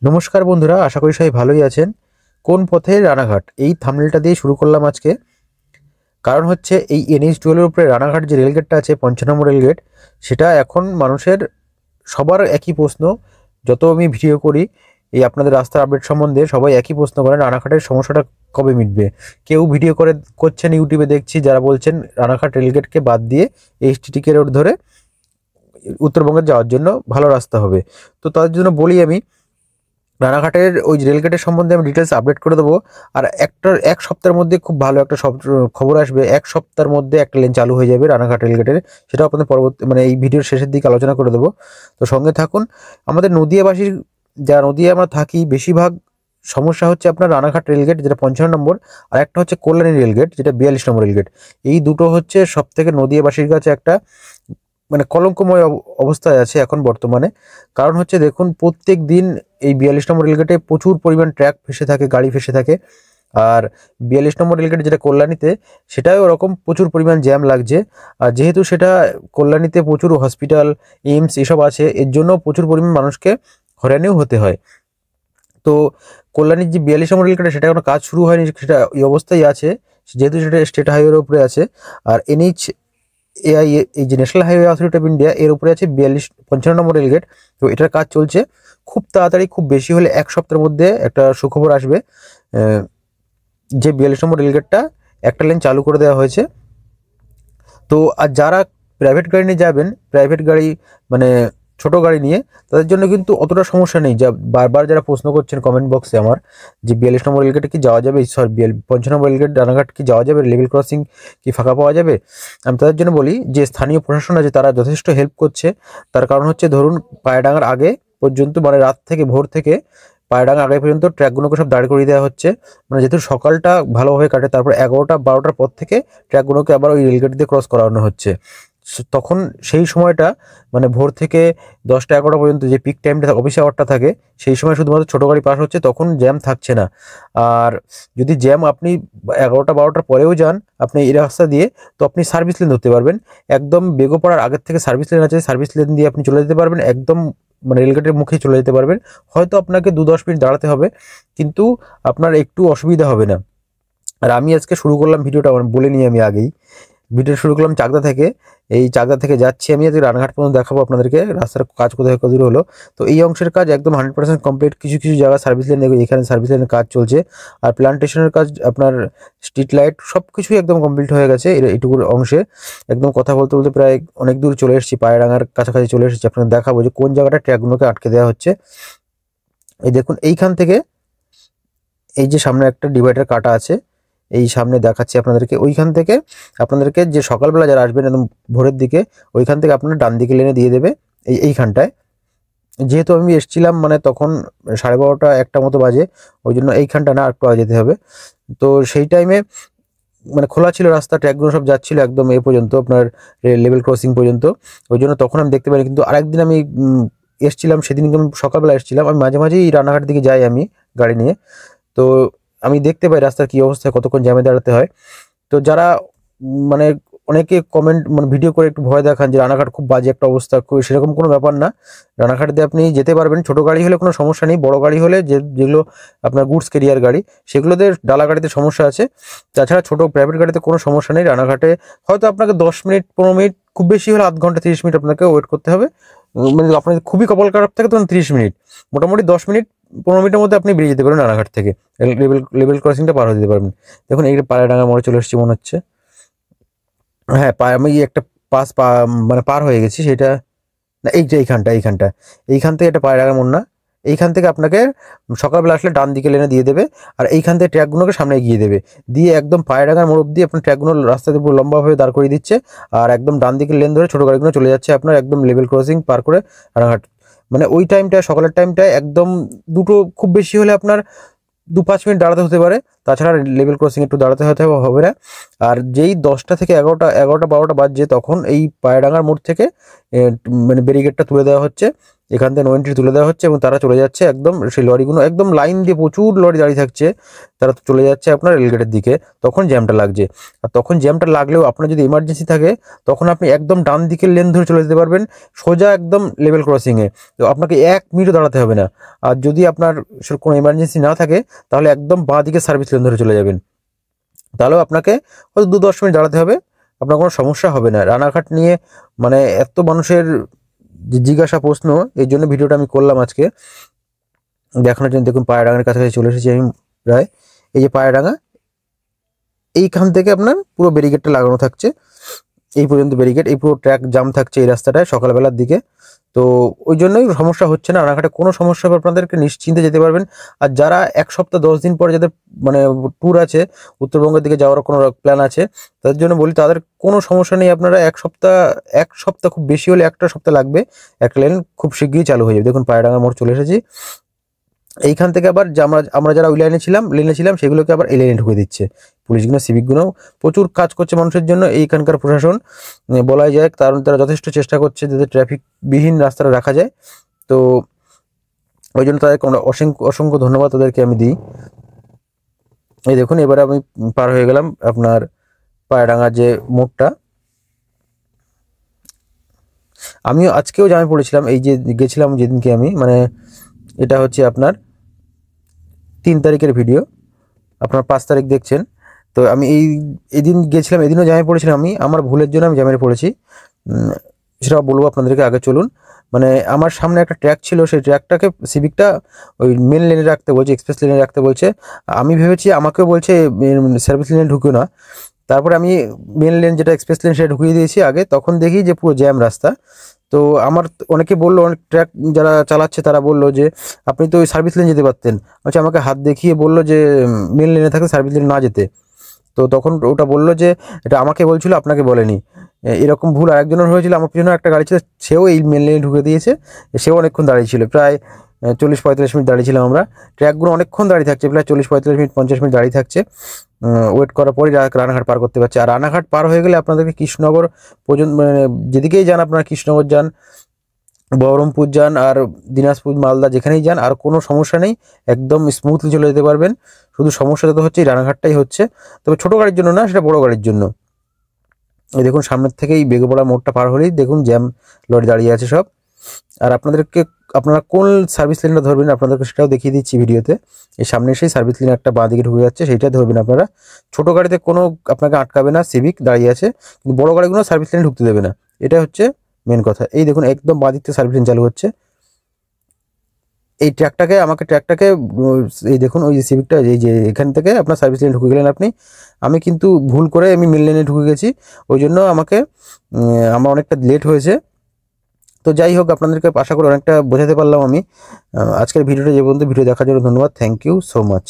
নমস্কার বন্ধুরা, আশা করি সবাই ভালোই আছেন। কোন পথে রানাঘাট এই থাম্বনেলটা দিয়ে শুরু করলাম আজকে। কারণ হচ্ছে এই NH-12 এর উপরে রানাঘাট যে রেলগেটটা আছে ৫ নম্বর রেলগেট, সেটা এখন মানুষের সবার একই প্রশ্ন। যত আমি ভিডিও করি এই আপনাদের রাস্তার আপডেট সম্বন্ধে সবাই একই প্রশ্ন করেন, রানাঘাটের সমস্যাটা কবে মিটবে। কেউ ভিডিও করছেন ইউটিউবে, দেখছি যারা বলছেন রানাঘাট রেলগেটকে বাদ দিয়ে HTTK রোড ধরে উত্তরবঙ্গে যাওয়ার জন্য ভালো রাস্তা হবে। তো তার জন্য বলি আমি, রানাঘাটের ওই রেলগেটের সম্বন্ধে আমি ডিটেলস আপডেট করে দেবো। আর এক সপ্তাহের মধ্যে খুব ভালো একটা খবর আসবে। এক সপ্তাহের মধ্যে একটা লেন চালু হয়ে যাবে রানাঘাট রেলগেটের। সেটা আপনাদের পরবর্তী এই ভিডিওর শেষের দিকে আলোচনা করে দেবো। তো সঙ্গে থাকুন। আমাদের নদিয়াবাসীর, যা নদিয়া আমরা থাকি, বেশিরভাগ সমস্যা হচ্ছে আপনার রানাঘাট রেলগেট যেটা ৫৫ নম্বর, আর একটা হচ্ছে কল্যাণী রেলগেট যেটা ৪২ নম্বর রেলগেট। এই দুটো হচ্ছে সব থেকে নদিয়াবাসীর কাছে একটা কলঙ্কময় অবস্থায় আছে এখন বর্তমানে। কারণ হচ্ছে দেখুন, প্রত্যেক দিন এই ৪২ নম্বর রেলগেটে প্রচুর পরিমাণ ট্র্যাক ফেসে থাকে, গাড়ি ফেসে থাকে। আর ৪২ নম্বর রেলগেট যেটা কল্যাণীতে, সেটাও ওরকম প্রচুর পরিমাণ জ্যাম লাগছে। আর যেহেতু সেটা কল্যাণীতে প্রচুর হসপিটাল, এইমস এসব আছে, এর জন্য প্রচুর পরিমাণ মানুষকে হয়রানিও হতে হয়। তো কল্যাণীর যে ৪২ নম্বর রেলগেট, সেটা কোনো কাজ শুরু হয়নি, সেটা এই অবস্থায় আছে, যেহেতু সেটা স্টেট হাইওয়ের উপরে আছে। আর NHAI, এই যে national highway authority of India, এর উপরে আছে ৫৫ নম্বর রেলগেট। তো এটার কাজ চলছে খুব তাড়াতাড়ি, খুব বেশি হলে এক সপ্তাহের মধ্যে একটা সুখবর আসবে। যে ৪২ নম্বর রেলগেটটা একটা লেন চালু করে দেওয়া হয়েছে। তো আর যারা প্রাইভেট গাড়ি নিয়ে যাবেন, প্রাইভেট গাড়ি মানে ছোট গাড়ি নিয়ে, তাদের জন্য কিন্তু অতটা সমস্যা নেই। যা বারবার যারা প্রশ্ন করছেন কমেন্ট বক্সে আমার, যে ৪২ নম্বর রেলগেটে কি যাওয়া যাবে, সরি ৫ নম্বর রেলগেট রানাঘাট কি যাওয়া যাবে, লেভেল ক্রসিং কি ফাঁকা পাওয়া যাবে। আমি তাদের জন্য বলি যে স্থানীয় প্রশাসন আছে, তারা যথেষ্ট হেল্প করছে। তার কারণ হচ্ছে ধরুন, পায়রাডাঙ্গার আগে পর্যন্ত, রাত থেকে ভোর থেকে পায়রাডাঙ্গা আগে পর্যন্ত ট্র্যাকগুলোকে সব দাঁড় করিয়ে দেওয়া হচ্ছে। যেহেতু সকালটা ভালোভাবে কাটে, তারপর ১১টা ১২টার পর থেকে ট্র্যাকগুলোকে আবার ওই রেলগেট দিয়ে ক্রস করানো হচ্ছে। তখন সেই সময়টা ভোর থেকে ১০টা ১১টা পর্যন্ত যে পিক টাইমটা, অফিস আওয়ারটা থাকে, সেই সময় শুধুমাত্র ছোটো গাড়ি পাস হচ্ছে, তখন জ্যাম থাকছে না। আর যদি জ্যাম আপনি ১১টা ১২টার পরেও যান আপনি এই রাস্তা দিয়ে, তো আপনি সার্ভিস লেন ধরতে পারবেন। একদম বেগোপাড়ার আগের থেকে সার্ভিস লেন আছে, সার্ভিস লেন দিয়ে আপনি চলে যেতে পারবেন, একদম রেলগেটের মুখে চলে যেতে পারবেন। হয়তো আপনাকে ২-১০ মিনিট দাঁড়াতে হবে, কিন্তু আপনার একটু অসুবিধা হবে না। আর আমি আজকে শুরু করলাম ভিডিওটা, বলে নিই আমি আগেই, ভিডিও শুরু করলাম চাকদা থেকে। এই চাকদা থেকে যাচ্ছি আমি আজকে রানাঘাট পর্যন্ত, দেখাবো আপনাদেরকে রাস্তার কাজ কোথায় কত দূর হলো। তো এই অংশের কাজ একদম ১০০% কমপ্লিট। কিছু কিছু জায়গা সার্ভিস লাইন, এখানে সার্ভিস লাইনের কাজ চলছে। আর প্ল্যান্টেশনের কাজ, আপনার স্ট্রিট লাইট সব কিছুই একদম কমপ্লিট হয়ে গেছে এইটুকুর অংশে। একদম কথা বলতে বলতে প্রায় অনেক দূর চলে এসেছি, পায়রাডাঙ্গার কাছাকাছি চলে এসেছি। আপনাদের দেখাবো যে কোন জায়গাটা ট্র্যাকগুলোকে আটকে দেওয়া হচ্ছে। এই দেখুন, এইখান থেকে এই যে সামনে একটা ডিভাইডার কাটা আছে, এই সামনে দেখাচ্ছি আপনাদেরকে। ওইখান থেকে আপনাদেরকে, যে সকালবেলা যারা আসবেন একদম ভোরের দিকে, ওইখান থেকে আপনার ডান দিকে লেনে দিয়ে দেবে এইখানটায়। যেহেতু আমি এসছিলাম তখন ১২:৩০ ১টা মতো বাজে, ওই জন্য এইখানটা না, একটু আগে যেতে হবে। তো সেই টাইমে খোলা ছিল রাস্তা, ট্র্যাকগুলো সব যাচ্ছিল একদম এ পর্যন্ত, আপনার লেভেল ক্রসিং পর্যন্ত। ওই জন্য তখন আমি দেখতে পাই। কিন্তু আরেকদিন আমি এসছিলাম, সেদিন আমি সকালবেলা এসছিলাম। আমি মাঝে মাঝেই রানাঘাটের দিকে যাই আমি গাড়ি নিয়ে। তো আমি দেখতে পাই রাস্তার কী অবস্থায়, কতক্ষণ জ্যামে দাঁড়াতে হয়। তো যারা অনেকে কমেন্ট ভিডিও করে একটু ভয় দেখান যে রানাঘাট খুব বাজে একটা অবস্থা, সেরকম কোনো ব্যাপার না। রানাঘাট দিয়ে আপনি যেতে পারবেন। ছোটো গাড়ি হলে কোনো সমস্যা নেই, বড় গাড়ি হলে, যেগুলো আপনার গুডস ক্যারিয়ার গাড়ি, সেগুলোতে, ডালা গাড়িতে সমস্যা আছে। তাছাড়া ছোটো প্রাইভেট গাড়িতে কোনো সমস্যা নেই। রানাঘাটে হয়তো আপনাকে ১০ মিনিট ১৫ মিনিট, খুব বেশি হলে আধ ঘন্টা ৩০ মিনিট আপনাকে ওয়েট করতে হবে। আপনার খুবই কপাল খারাপ থাকে তখন ৩০ মিনিট, মোটামুটি ১০ মিনিট ১৫ মিনিটের মধ্যে আপনি বেরিয়ে যেতে পারবেন রানাঘাট থেকে, লেভেল ক্রসিংটা পার হয়ে যেতে পারবেন। দেখুন, এই পায়রাডাঙ্গা মোড়ে চলে এসেছি মনে হচ্ছে। হ্যাঁ, আমি একটা পাস পার হয়ে গেছি। সেটা না, এইখান থেকে এটা পায়রাডাঙ্গা মোড় না, এইখান থেকে আপনাকে সকালবেলা আসলে ডান দিকে লেনে দিয়ে দেবে। আর এইখান থেকে ট্র্যাকগুলোকে সামনে এগিয়ে দেবে, দিয়ে একদম পায়রাডাঙ্গার মোড় অব্দি আপনার ট্র্যাকগুলো রাস্তাতে পুরো লম্বাভাবে দাঁড় করিয়ে দিচ্ছে। আর একদম ডান দিকে লেন ধরে ছোটো গাড়িগুলো চলে যাচ্ছে আপনার একদম লেভেল ক্রসিং পার করে রানাঘাট। ওই টাইমটা, সকালের টাইমটায় একদম দুটো, খুব বেশি হলে আপনার ২-৫ মিনিট দাঁড়াতে হতে পারে। তাছাড়া লেভেল ক্রসিং একটু দাঁড়াতে হবে না। আর যেই ১০টা থেকে ১১টা ১১টা ১২টা বাজছে, তখন এই পায়রাডাঙ্গার মোড় থেকে ব্যারিকেডটা তুলে দেওয়া হচ্ছে। এখান থেকে নো এন্ট্রি তুলে দেওয়া হচ্ছে এবং তারা চলে যাচ্ছে একদম, সেই লরিগুলো একদম লাইন দিয়ে প্রচুর লরি দাঁড়িয়ে থাকছে, তারা চলে যাচ্ছে আপনার রেলগেটের দিকে। তখন জ্যামটা লাগছে, আর তখন জ্যামটা লাগলেও আপনার যদি ইমার্জেন্সি থাকে তখন আপনি একদম ডান দিকের লেন ধরে চলে যেতে পারবেন সোজা একদম লেভেল ক্রসিংয়ে। তো আপনাকে 1 মিনিটও দাঁড়াতে হবে না। আর যদি আপনার কোনো ইমার্জেন্সি না থাকে তাহলে একদম বাঁ দিকে সার্ভিস লেন ধরে চলে যাবেন, তাহলেও আপনাকে হয়তো 2-10 মিনিট দাঁড়াতে হবে, আপনার কোনো সমস্যা হবে না। রানাঘাট নিয়ে মানে এত মানুষের জিজ্ঞাসা প্রশ্ন, এই জন্য ভিডিওটা আমি করলাম আজকে দেখানোর জন্য। দেখুন পায়রাডাঙ্গার কাছাকাছি চলে এসেছি আমি প্রায়। এই যে পায়রাডাঙ্গা, এইখান থেকে আপনার পুরো ব্যারিকেডটা লাগানো থাকছে, এই পর্যন্ত ব্যারিকেড, এই পুরো ট্র্যাক জাম থাকছে এই রাস্তাটায় সকালবেলার দিকে। তো ওই জন্যই সমস্যা হচ্ছে না, রানাঘাটে কোনো সমস্যা হবে আপনাদেরকে নিশ্চিন্তে যেতে পারবেন। আর যারা 1 সপ্তাহ 10 দিন পরে যাদের মানে ট্যুর আছে, উত্তরবঙ্গের দিকে যাওয়ার কোনো প্ল্যান আছে, তাদের জন্য বলি তাদের কোনো সমস্যা নেই। আপনারা 1 সপ্তাহ খুব বেশি হলে 1টা সপ্তাহ লাগবে, একটা লেন খুব শিগগিরই চালু হয়ে যাবে। দেখুন পায়রাডাঙ্গা মোড় চলে এসেছি। এইখান থেকে আবার যে আমরা যারা ওই লেনে ছিলাম সেগুলোকে আবার এই লেনে ঢুকে দিচ্ছে পুলিশগুলো, সিভিকগুলো প্রচুর কাজ করছে মানুষের জন্য। এইখানকার প্রশাসন বলাই যায়, কারণ তারা যথেষ্ট চেষ্টা করছে যাতে ট্রাফিকবিহীন রাস্তাটা রাখা যায়। তো ওই জন্য তাদেরকে আমরা অসংখ্য ধন্যবাদ তাদেরকে আমি দিই। এই দেখুন এবারে আমি পার হয়ে গেলাম আপনার পায়রাডাঙ্গার যে মোড়টা। আমিও আজকেও জামে পড়েছিলাম, এই যে গেছিলাম যেদিনকে আমি, মানে এটা হচ্ছে আপনার 3 তারিখের ভিডিও, আপনার 5 তারিখ দেখছেন। তো আমি এদিন গেছিলাম, এদিনও জ্যামে পড়েছিলাম আমি, আমার ভুলের জন্য আমি জ্যামে পড়েছি, সেটা বলবো আপনাদেরকে। আগে চলুন, মানে আমার সামনে একটা ট্র্যাক ছিল, সেই ট্র্যাকটাকে সিভিকটা ওই মেন লেনে রাখতে বলছে, এক্সপ্রেস লেনে রাখতে বলছে। আমি ভেবেছি আমাকেও বলছে সার্ভিস লেনে ঢুকিও না, তারপরে আমি মেন লেন যেটা এক্সপ্রেস লেন সেটা ঢুকিয়ে দিয়েছি আগে। তখন দেখি যে পুরো জ্যাম রাস্তা। তো আমার অনেকে বললো, অনেক ট্র্যাক যারা চালাচ্ছে তারা বললো যে আপনি তো ওই সার্ভিস লেন যেতে পারতেন। আচ্ছা, আমাকে হাত দেখিয়ে বললো যে মেন লেনে থাকতে সার্ভিস লেন না যেতে। তো তখন ওটা বললো যে এটা আমাকে বলছিল, আপনাকে বলেনি। এরকম ভুল আরেকজনের হয়েছিল, আমার পিছনে একটা গাড়ি ছিল, সেও এই মেন লেনে ঢুকে দিয়েছে, সেও অনেকক্ষণ দাঁড়িয়ে ছিল, প্রায় 40-45 মিনিট দাঁড়িয়েছিলাম আমরা। ট্র্যাকগুলো অনেকক্ষণ দাঁড়িয়ে থাকছে, প্রায় 40-45 মিনিট 50 মিনিট দাঁড়িয়ে থাকছে, ওয়েট করার পরে রানাঘাট পার করতে পারছে। আর রানাঘাট পার হয়ে গেলে আপনাদেরকে কৃষ্ণনগর পর্যন্ত, মানে যেদিকেই যান আপনারা, কৃষ্ণনগর যান, বহরমপুর যান, আর দিনাজপুর, মালদা, যেখানেই যান আর কোনো সমস্যা নেই, একদম স্মুথলি চলে যেতে পারবেন। শুধু সমস্যাটা তো হচ্ছে এই রানাঘাটটাই হচ্ছে, তবে ছোটো গাড়ির জন্য না, সেটা বড় গাড়ির জন্য। এই দেখুন সামনের থেকেই বেগপড়া মোড়টা পার হলেই দেখুন জ্যাম, লরি দাঁড়িয়ে আছে সব। আর আপনারা কোন সার্ভিস লেনটা ধরবেন আপনাদেরকে সেটাও দেখিয়ে দিচ্ছি ভিডিওতে। এই সামনে সেই সার্ভিস লেন একটা বাঁ দিকে ঢুকে যাচ্ছে, সেইটা ধরবেন আপনারা। ছোটো গাড়িতে কোনো আপনাকে আটকাবে না, সিভিক দাঁড়িয়ে আছে, কিন্তু বড়ো গাড়িগুলো সার্ভিস লেনে ঢুকতে দেবে না, এটা হচ্ছে মেন কথা। এই দেখুন একদম বাঁ দিক থেকে সার্ভিস লেন চালু হচ্ছে। এই ট্র্যাকটাকে এই দেখুন ওই যে সিভিকটা, এই যে এখান থেকে আপনার সার্ভিস লেনে ঢুকে গেলেন আপনি। আমি কিন্তু ভুল করে আমি মেন লেনে ঢুকে গেছি, ওই জন্য আমার অনেকটা লেট হয়েছে। তো যাই হোক, আপনাদেরকে আশা করি অনেকটা বোঝাতে পারলাম আমি। আজকের ভিডিওটা যে পর্যন্ত, ভিডিও দেখার জন্য ধন্যবাদ, থ্যাংক ইউ সো মাচ।